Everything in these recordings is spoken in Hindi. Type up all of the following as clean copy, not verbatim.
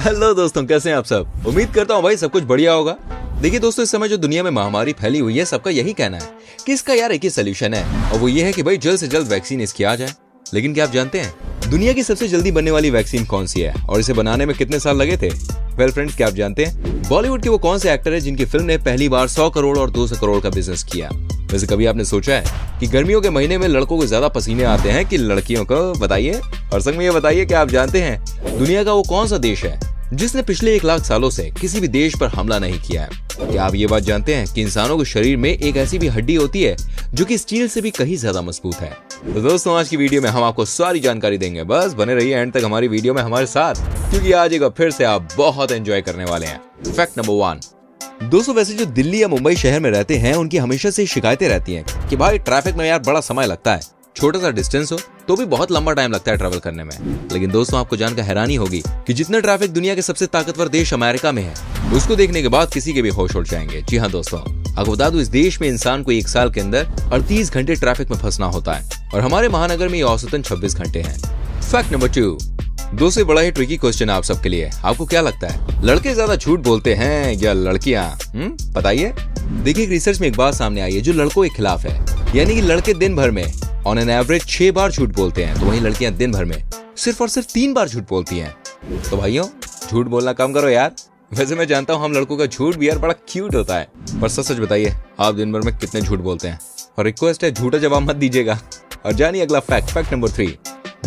हेलो दोस्तों, कैसे हैं आप सब। उम्मीद करता हूँ भाई सब कुछ बढ़िया होगा। देखिए दोस्तों, इस समय जो दुनिया में महामारी फैली हुई है, सबका यही कहना है कि इसका यार एक ही सोल्यूशन है, और वो ये है कि भाई जल्द से जल्द वैक्सीन इसकी आ जाए। लेकिन क्या आप जानते हैं दुनिया की सबसे जल्दी बनने वाली वैक्सीन कौन सी है और इसे बनाने में कितने साल लगे थे? वेल फ्रेंड्स, क्या आप जानते हैं बॉलीवुड के वो कौन से एक्टर है जिनकी फिल्म ने पहली बार 100 करोड़ और 200 करोड़ का बिजनेस किया? वैसे कभी आपने सोचा है कि गर्मियों के महीने में लड़कों को ज्यादा पसीने आते हैं कि लड़कियों को? बताइए। और संग में ये बताइए कि आप जानते हैं दुनिया का वो कौन सा देश है जिसने पिछले 1 लाख सालों से किसी भी देश पर हमला नहीं किया है? क्या आप ये बात जानते हैं कि इंसानों के शरीर में एक ऐसी भी हड्डी होती है जो कि स्टील से भी कहीं ज्यादा मजबूत है? तो दोस्तों, आज की वीडियो में हम आपको सारी जानकारी देंगे। बस बने रहिए एंड तक हमारी वीडियो में हमारे साथ, क्योंकि आज एक बार फिर से आप बहुत एंजॉय करने वाले हैं। Fact number 1। दोस्तों, वैसे जो दिल्ली या मुंबई शहर में रहते हैं उनकी हमेशा से शिकायतें रहती हैं कि भाई ट्रैफिक में यार बड़ा समय लगता है, छोटा सा डिस्टेंस हो तो भी बहुत लंबा टाइम लगता है ट्रैवल करने में। लेकिन दोस्तों, आपको जानकर हैरानी होगी कि जितना ट्रैफिक दुनिया के सबसे ताकतवर देश अमेरिका में है, उसको देखने के बाद किसी के भी होश उड़ जाएंगे। जी हाँ दोस्तों, आपको बता दूं इस देश में इंसान को 1 साल के अंदर 38 घंटे ट्रैफिक में फंसना होता है और हमारे महानगर में ये औसतन 26 घंटे हैं। Fact number 2। दोस्तों, बड़ा ही ट्रिकी क्वेश्चन है आप सबके लिए। आपको क्या लगता है लड़के ज्यादा झूठ बोलते हैं या लड़कियां? बताइए। देखिए, रिसर्च में एक बात सामने आई है जो लड़कों के खिलाफ है, यानी कि लड़के दिन भर में ऑन एन एवरेज 6 बार झूठ बोलते हैं, तो वहीं लड़कियां दिन भर में सिर्फ और सिर्फ 3 बार झूठ बोलती हैं। तो भाइयों, झूठ बोलना कम करो यार। वैसे मैं जानता हूँ हम लड़कों का झूठ भी यार बड़ा क्यूट होता है, पर सच सच बताइए आप दिन भर में कितने झूठ बोलते हैं? और रिक्वेस्ट है झूठा जवाब मत दीजिएगा। और जानिए अगला फैक्ट, फैक्ट नंबर 3।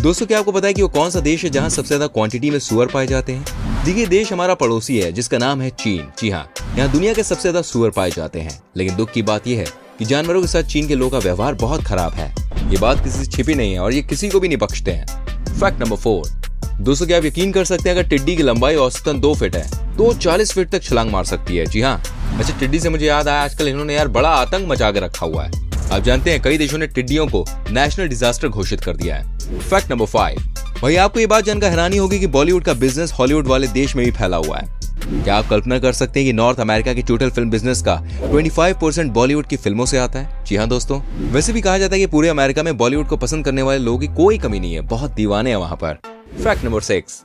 दोस्तों, क्या आपको पता है कि वो कौन सा देश है जहाँ सबसे ज्यादा क्वांटिटी में सुअर पाए जाते हैं? देखिए, देश हमारा पड़ोसी है जिसका नाम है चीन। जी हाँ, यहाँ दुनिया के सबसे ज्यादा सुअर पाए जाते हैं। लेकिन दुख की बात यह है कि जानवरों के साथ चीन के लोगों का व्यवहार बहुत खराब है। ये बात किसी से छिपी नहीं है और ये किसी को भी नहीं बख्शते हैं। Fact number 4। दोस्तों, क्या आप यकीन कर सकते हैं अगर टिड्डी की लंबाई औसतन 2 फीट है तो 40 फीट तक छलांग मार सकती है? जी हाँ। अच्छा, टिड्डी से मुझे याद आया, आजकल इन्होंने यार बड़ा आतंक मचा के रखा हुआ है। आप जानते हैं कई देशों ने टिड्डियों को नेशनल डिजास्टर घोषित कर दिया है। Fact number 5। भाई, आपको ये बात जानकर हैरानी होगी कि बॉलीवुड का बिजनेस हॉलीवुड वाले देश में भी फैला हुआ है। क्या आप कल्पना कर सकते हैं कि नॉर्थ अमेरिका के टोटल फिल्म बिजनेस का 25% बॉलीवुड की फिल्मों से आता है? जी हाँ दोस्तों, वैसे भी कहा जाता है कि पूरे अमेरिका में बॉलीवुड को पसंद करने वाले लोगों की कोई कमी नहीं है, बहुत दीवाने हैं वहां पर। Fact number 6।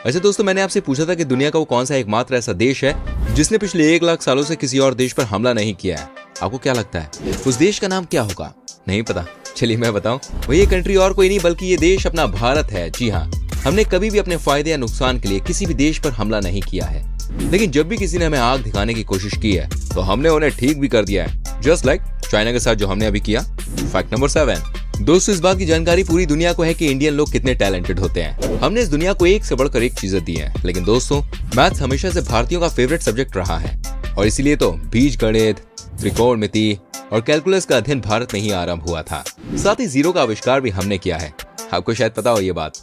अच्छा दोस्तों, मैंने आपसे पूछा था कि दुनिया का वो कौन सा एकमात्र ऐसा देश है जिसने पिछले 1 लाख सालों से किसी और देश पर हमला नहीं किया है? आपको क्या लगता है उस देश का नाम क्या होगा? नहीं पता? चलिए मैं बताऊं, वही ये कंट्री और कोई नहीं बल्कि ये देश अपना भारत है। जी हाँ, हमने कभी भी अपने फायदे या नुकसान के लिए किसी भी देश पर हमला नहीं किया है, लेकिन जब भी किसी ने हमें आग दिखाने की कोशिश की है तो हमने उन्हें ठीक भी कर दिया है, जस्ट लाइक चाइना के साथ जो हमने अभी किया। Fact number 7। दोस्तों, इस बात की जानकारी पूरी दुनिया को है कि इंडियन लोग कितने टैलेंटेड होते हैं। हमने इस दुनिया को एक से बढ़कर एक चीजें दी हैं, लेकिन दोस्तों मैथ्स हमेशा से भारतीयों का फेवरेट सब्जेक्ट रहा है और इसीलिए तो बीजगणित, त्रिकोणमिति और कैलकुलस का अध्ययन भारत में ही आरंभ हुआ था। साथ ही जीरो का आविष्कार भी हमने किया है। आपको शायद पता हो ये बात।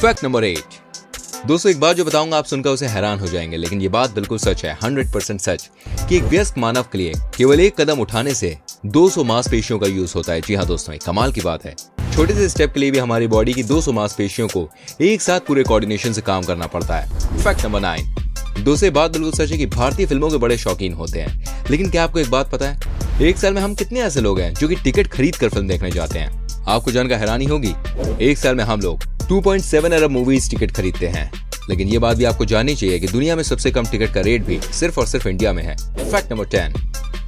Fact number 8। दोस्तों, एक बात जो बताऊंगा आप सुनकर उसे हैरान हो जाएंगे, लेकिन ये बात बिल्कुल सच है, 100% सच, कि एक वयस्क मानव के लिए केवल 1 कदम उठाने से 200 मांसपेशियों का यूज होता है। जी हाँ दोस्तों, एक कमाल की बात है। छोटे से स्टेप के लिए भी हमारी बॉडी की 200 मांसपेशियों को एक साथ पूरे कोऑर्डिनेशन से काम करना पड़ता है। Fact number 9। दोस्तों, बात बिल्कुल सच है कि भारतीय फिल्मों के बड़े शौकीन होते हैं, लेकिन क्या आपको एक बात पता है 1 साल में हम कितने ऐसे लोग हैं जो कि टिकट खरीद कर फिल्म देखने जाते हैं? आपको जानकर हैरानी होगी 1 साल में हम लोग 2.7 अरब मूवीज टिकट खरीदते हैं। लेकिन ये बात भी आपको जाननी चाहिए कि दुनिया में सबसे कम टिकट का रेट भी सिर्फ और सिर्फ इंडिया में है। Fact number 10।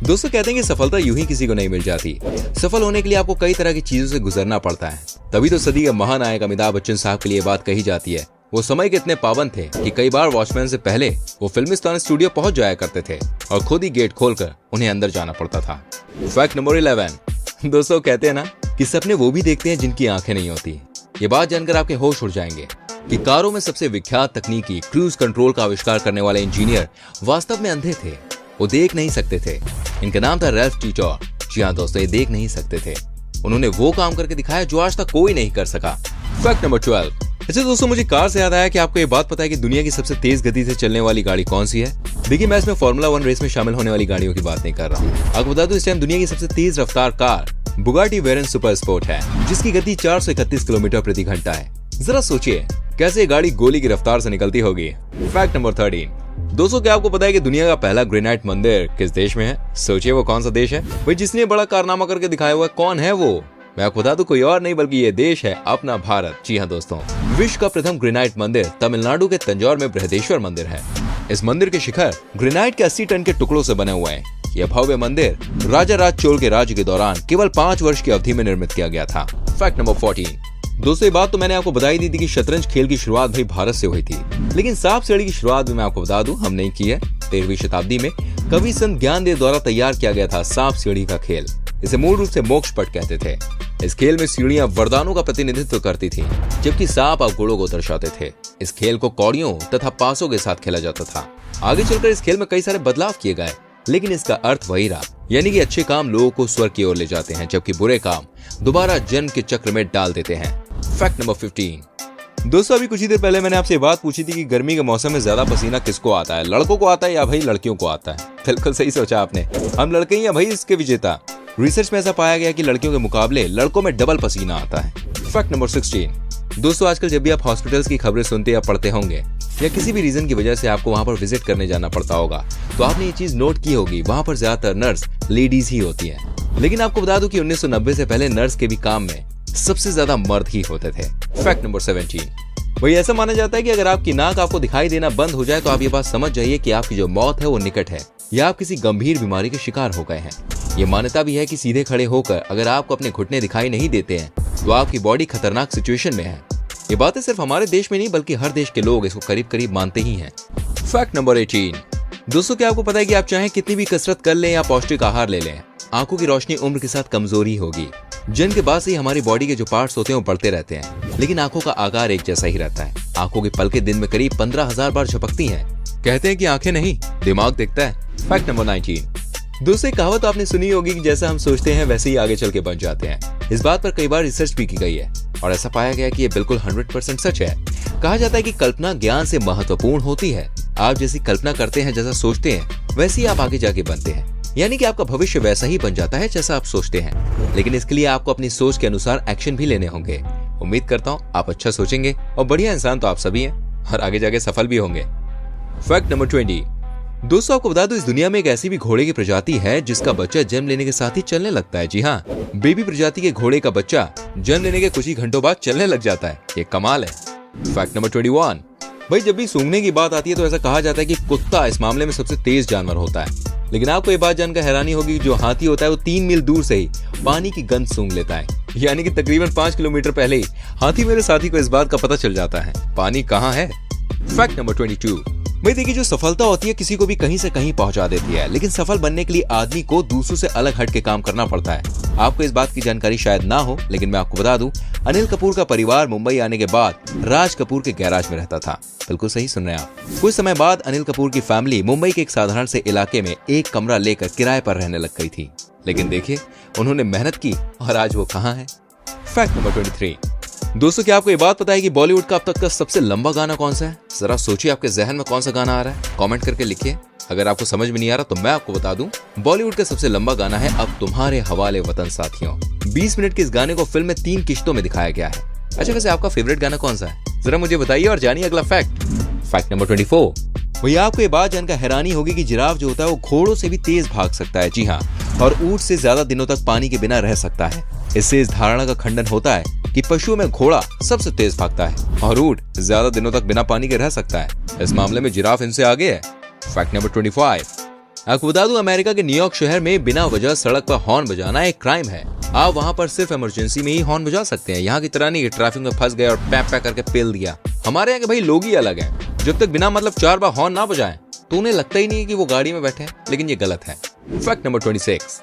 दोस्तों, कहते हैं कि सफलता यूं ही किसी को नहीं मिल जाती। सफल होने के लिए आपको कई तरह की चीजों से गुजरना पड़ता है। तभी तो सदी के महानायक अमिताभ बच्चन साहब के लिए बात कही जाती है, वो समय के इतने पाबंद थे कि कई बार वॉचमैन से पहले वो फिल्मिस्तान स्टूडियो पहुंच जाया करते थे और खुद ही गेट खोलकर उन्हें अंदर जाना पड़ता था। Fact number 11। दोस्तों, कहते हैं ना कि सपने वो भी देखते हैं जिनकी आंखें नहीं होती। ये बात जानकर आपके होश उड़ जाएंगे कि कारों में सबसे विख्यात तकनीकी क्रूज कंट्रोल का आविष्कार करने वाले इंजीनियर वास्तव में अंधे थे, वो देख नहीं सकते थे। इनका नाम था रैल्फ टीचर। जी हाँ दोस्तों, ये देख नहीं सकते थे। उन्होंने वो काम करके दिखाया जो आज तक कोई नहीं कर सका। Fact number 12। अच्छा दोस्तों, मुझे कार से याद आया कि आपको ये बात पता है कि दुनिया की सबसे तेज गति से चलने वाली गाड़ी कौन सी है? देखिए, मैं इसमें फॉर्मूला 1 रेस में शामिल होने वाली गाड़ियों की बात नहीं कर रहा हूँ। आपको बता दूं इस टाइम दुनिया की सबसे तेज रफ्तार car Bugatti Warren super sport है, जिसकी गति 431 किलोमीटर प्रति घंटा है। जरा सोचिए कैसे गाड़ी गोली की रफ्तार से निकलती होगी। Fact number 13। दोस्तों, क्या आपको पता है कि दुनिया का पहला ग्रेनाइट मंदिर किस देश में है? सोचिए वो कौन सा देश है भाई, जिसने बड़ा कारनामा करके दिखाया हुआ है। कौन है वो? मैं आपको बता दूं कोई और नहीं बल्कि ये देश है अपना भारत। जी हाँ दोस्तों, विश्व का प्रथम ग्रेनाइट मंदिर तमिलनाडु के तंजौर में बृहदेश्वर मंदिर है। इस मंदिर के शिखर ग्रेनाइट के 80 टन के टुकड़ों से बने हुए हैं। यह भव्य मंदिर राजा राज चोल के राज्य के दौरान केवल 5 वर्ष की अवधि में निर्मित किया गया था। Fact number 14। दोस्तों, ये बात तो मैंने आपको बताई दी थी कि शतरंज खेल की शुरुआत भाई भारत से हुई थी, लेकिन सांप सीढ़ी की शुरुआत भी मैं आपको बता दूं हम नहीं की है। 13वीं शताब्दी में कवि संत ज्ञानदेव द्वारा तैयार किया गया था सांप सीढ़ी का खेल। इसे मूल रूप से मोक्ष पट कहते थे। इस खेल में सीढ़ियां वरदानों का प्रतिनिधित्व करती थी, जबकि सांप अवगुणों को दर्शाते थे। इस खेल को कौड़ियों तथा पासों के साथ खेला जाता था। आगे चलकर इस खेल में कई सारे बदलाव किए गए, लेकिन इसका अर्थ वही रहा, यानी कि अच्छे काम लोगों को स्वर्ग की ओर ले जाते हैं, जबकि बुरे काम दोबारा जन्म के चक्र में डाल देते हैं। Fact number 15। दोस्तों, अभी कुछ ही देर पहले मैंने आपसे बात पूछी थी कि गर्मी के मौसम में ज्यादा पसीना किसको आता है, लड़कों को आता है या भाई लड़कियों को आता है। बिल्कुल सही सोचा आपने, हम लड़के ही हैं भाई इसके विजेता। रिसर्च में ऐसा पाया गया कि लड़कियों के मुकाबले लड़कों में डबल पसीना आता है। Fact number 16। दोस्तों, आजकल जब भी आप हॉस्पिटल्स की खबरें सुनते या पढ़ते होंगे या किसी भी रीजन की वजह से आपको वहां पर विजिट करने जाना पड़ता होगा, तो आपने ये चीज नोट की होगी, वहां पर ज्यादातर नर्स लेडीज ही होती हैं। लेकिन आपको बता दूं कि 1990 से पहले नर्स के भी काम में सबसे ज्यादा मर्द ही होते थे। Fact number 17। वही ऐसा माना जाता है कि अगर आपकी नाक आपको दिखाई देना बंद हो जाए तो आप ये बात समझ जाइए कि आपकी जो मौत है वो निकट है या आप किसी गंभीर बीमारी के शिकार हो गए हैं। ये मान्यता भी है कि सीधे खड़े होकर अगर आपको अपने घुटने दिखाई नहीं देते हैं तो आपकी बॉडी खतरनाक सिचुएशन में है। ये बातें सिर्फ हमारे देश में नहीं बल्कि हर देश के लोग इसको करीब करीब मानते ही हैं। Fact number 18। दोस्तों, क्या आपको पता है कि आप चाहे कितनी भी कसरत कर लें या पौष्टिक आहार ले लें, आंखों की रोशनी उम्र के साथ कमजोरी होगी। जन्म के बाद से ही हमारी बॉडी के जो पार्ट्स होते हैं वो बढ़ते रहते हैं, लेकिन आंखों का आकार एक जैसा ही रहता है। आंखों की पलकें दिन में करीब 15,000 बार झपकती हैं। कहते हैं कि आंखें नहीं दिमाग देखता है। Fact number 19। दूसरी कहावत आपने सुनी होगी कि जैसा हम सोचते हैं वैसे ही आगे चल के बन जाते हैं। इस बात पर कई बार रिसर्च भी की गई है और ऐसा पाया गया कि ये बिल्कुल 100% सच है। कहा जाता है कि कल्पना ज्ञान से महत्वपूर्ण होती है। आप जैसी कल्पना करते हैं, जैसा सोचते हैं, वैसे ही आप आगे जाके बनते हैं। यानी कि आपका भविष्य वैसा ही बन जाता है जैसा आप सोचते हैं, लेकिन इसके लिए आपको अपनी सोच के अनुसार एक्शन भी लेने होंगे। उम्मीद करता हूँ आप अच्छा सोचेंगे और बढ़िया इंसान तो आप सभी हैं और आगे जाके सफल भी होंगे। Fact number 20। दोस्तों, आपको बता दो इस दुनिया में एक ऐसी भी घोड़े की प्रजाति है जिसका बच्चा जन्म लेने के साथ ही चलने लगता है। जी हाँ, बेबी प्रजाति के घोड़े का बच्चा जन्म लेने के कुछ ही घंटों बाद चलने लग जाता है। ये कमाल है। Fact number 21। भाई, जब भी सूंघने की बात आती है तो ऐसा कहा जाता है कि कुत्ता इस मामले में सबसे तेज जानवर होता है। लेकिन आपको ये बात जानकर हैरानी होगी, जो हाथी होता है वो 3 मील दूर से ही पानी की गंध सूंघ लेता है। यानी कि तकरीबन 5 किलोमीटर पहले ही हाथी मेरे साथी को इस बात का पता चल जाता है पानी कहाँ है। Fact number 22। भाई देखिए, जो सफलता होती है किसी को भी कहीं से कहीं पहुंचा देती है, लेकिन सफल बनने के लिए आदमी को दूसरों से अलग हट के काम करना पड़ता है। आपको इस बात की जानकारी शायद ना हो, लेकिन मैं आपको बता दूं, अनिल कपूर का परिवार मुंबई आने के बाद राज कपूर के गैराज में रहता था। बिल्कुल सही सुन रहे हैं आप। कुछ समय बाद अनिल कपूर की फैमिली मुंबई के एक साधारण से इलाके में एक कमरा लेकर किराए पर रहने लग गई थी। लेकिन देखिए, उन्होंने मेहनत की और आज वो कहाँ है। Fact number 23। दोस्तों, क्या आपको ये बात पता है कि बॉलीवुड का अब तक का सबसे लंबा गाना कौन सा है? जरा सोचिए आपके जहन में कौन सा गाना आ रहा है, कमेंट करके लिखिए। अगर आपको समझ में नहीं आ रहा तो मैं आपको बता दूं, बॉलीवुड का सबसे लंबा गाना है अब तुम्हारे हवाले वतन साथियों। 20 मिनट के इस गाने को फिल्म में 3 किश्तों में दिखाया गया है। अच्छा, वैसे आपका फेवरेट गाना कौन सा है? जरा मुझे बताइए और जानिए अगला फैक्ट। Fact number 24। भैया, आपको ये बात जानकर हैरानी होगी कि जिराफ जो होता है वो घोड़ों से भी तेज भाग सकता है। जी हाँ, और ऊंट से ज्यादा दिनों तक पानी के बिना रह सकता है। इससे इस धारणा का खंडन होता है कि पशुओं में घोड़ा सबसे तेज भागता है और ऊंट ज्यादा दिनों तक बिना पानी के रह सकता है। इस मामले में जिराफ इनसे आगे है। Fact number 25। आपको बता दूं, अमेरिका के न्यूयॉर्क शहर में बिना वजह सड़क पर हॉर्न बजाना एक क्राइम है। आप वहां पर सिर्फ इमरजेंसी में ही हॉर्न बजा सकते हैं। यहाँ की तरह नहीं कि ट्रैफिक में फंस गए और पैप पैप करके पेल दिया। हमारे यहाँ के भाई लोग ही अलग हैं। जब तक बिना मतलब 4 बार हॉर्न ना बजाएं तो उन्हें लगता ही नहीं है कि वो गाड़ी में बैठे हैं, लेकिन ये गलत है। Fact number 26।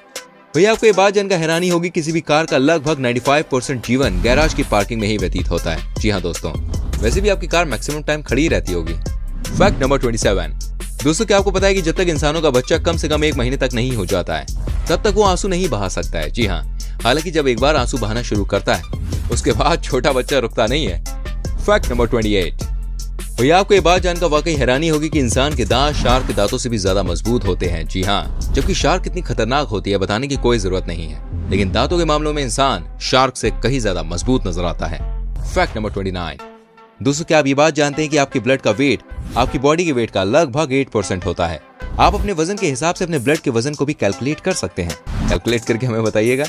भैया, आपको ये बात जानकर हैरानी होगी, किसी भी कार का लगभग 95% जीवन गैराज की पार्किंग में ही व्यतीत होता है। जी हाँ दोस्तों, वैसे भी आपकी कार मैक्सिमम टाइम खड़ी ही रहती होगी। Fact number 27। दोस्तों, क्या आपको पता है कि जब तक इंसानों का बच्चा कम से कम 1 महीने तक नहीं हो जाता है तब तक वो आंसू नहीं बहा सकता है। जी हाँ, हालांकि जब एक बार आंसू बहाना शुरू करता है उसके बाद छोटा बच्चा रुकता नहीं है। Fact number 28। भैया, आपको ये बात जानकर वाकई हैरानी होगी कि इंसान के दांत शार्क के दांतों से भी ज्यादा मजबूत होते हैं। जी हाँ, जबकि शार्क कितनी खतरनाक होती है बताने की कोई जरूरत नहीं है, लेकिन दांतों के मामलों में इंसान शार्क से कहीं ज्यादा मजबूत नजर आता है। Fact number 29। दोस्तों, क्या आप ये बात जानते हैं कि आपके ब्लड का वेट आपकी बॉडी के वेट का लगभग 8% होता है। आप अपने वजन के हिसाब से अपने ब्लड के वजन को भी कैलकुलेट कर सकते हैं। कैलकुलेट करके हमें बताइएगा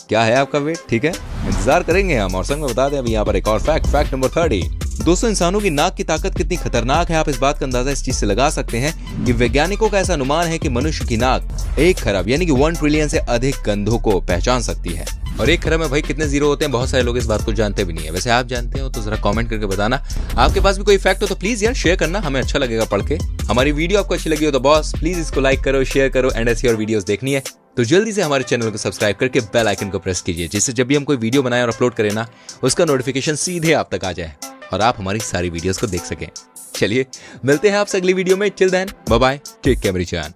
क्या है आपका वेट, ठीक है। इंतजार करेंगे हम। और संग में बता दें अभी यहाँ पर एक और फैक्ट नंबर 30। दोस्तों, इंसानों की नाक की ताकत कितनी खतरनाक है, आप इस बात का अंदाजा इस चीज से लगा सकते हैं कि वैज्ञानिकों का ऐसा अनुमान है कि मनुष्य की नाक 1 खरब यानी कि 1 ट्रिलियन से अधिक गंधों को पहचान सकती है। और 1 खरब में भाई कितने जीरो होते हैं, बहुत सारे लोग इस बात को जानते भी नहीं है। वैसे आप जानते हो तो जरा कमेंट करके बताना। आपके पास भी कोई फैक्ट हो तो प्लीज यार शेयर करना, हमें अच्छा लगेगा पढ़ के। हमारी वीडियो आपको अच्छी लगी हो तो बॉस प्लीज इसको लाइक करो, शेयर करो। एंड ऐसी और वीडियोस देखनी है तो जल्दी से हमारे चैनल को सब्सक्राइब करके बेल आइकन को प्रेस कीजिए, जिससे जब भी हम कोई वीडियो बनाए और अपलोड करें ना, उसका नोटिफिकेशन सीधे आप तक आ जाए और आप हमारी सारी वीडियोस को देख सकें। चलिए मिलते हैं आपसे अगली वीडियो में। Till then bye bye, take care मेरी जान।